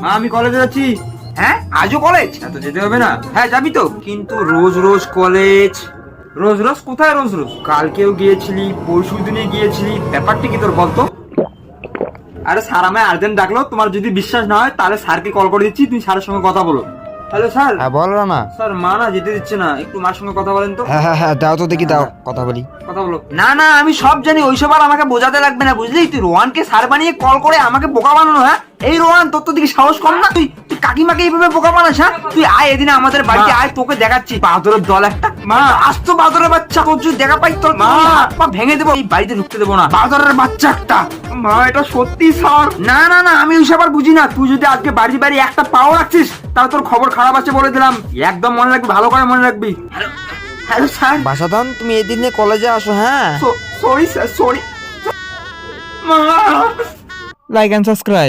মা আমি কলেজে যাচ্ছি। হ্যাঁ আজও কলেজ? এত যেতে হবে না। হ্যাঁ যাবি তো। কিন্তু রোজ রোজ কলেজ, রোজ রোজ কোথায় রোজ রোজ? কালকেও গিয়েছিলি, পরশু দিনে গিয়েছিলি, ব্যাপারটা কি তোর বলতো? আরে স্যার আমায় আর্জেন্ট ডাকলো, তোমার যদি বিশ্বাস না হয় তাহলে স্যারকে কল করে দিচ্ছি, তুমি স্যারের সঙ্গে কথা বলো। Hello sir. হ্যাঁ বল না। স্যার মা না যেতে দিচ্ছে না, একটু মার সঙ্গে কথা বলেন তো। হ্যাঁ হ্যাঁ হ্যাঁ দাও তো দেখি, দাও কথা বলি। কথা বলো। না না আমি সব জানি, ওইসব আর আমাকে বোঝাতে লাগবে না বুঝলি। তুই রোহানকে স্যার বানিয়ে কল করে আমাকে বোকা বানানো? হ্যাঁ এই রোহান তোর তো দিকে সাহস কম না? তুই তুই কাকিমাকে এইভাবে বোকা বানাস? হ্যাঁ তুই আয় এদিন আমাদের বাড়িতে আয়, তোকে দেখাচ্ছি বাদরের দল একটা। মা আসতো বাদরের বাচ্চা, তোর যদি দেখা পাই তোর মা। হাত পা ভেঙে দেবো, এই বাড়িতে ঢুকতে দেবো না বাদরের বাচ্চা একটা। মা এটা সত্যি স্যার। না না না আমি ওইসব আর বুঝি না। তুই যদি আজকে বাড়ি বাড়ি একটা পাও রাখছিস তাহলে তোর খবর খারাপ আছে বলে দিলাম। একদম মনে রাখবি, ভালো করে মনে রাখবি। Hello hello sir. বাসাধন তুমি এদিনে কলেজে আসো। হ্যাঁ সরি স্যার সরি। মা লাইক এন্ড সাবস্ক্রাইব।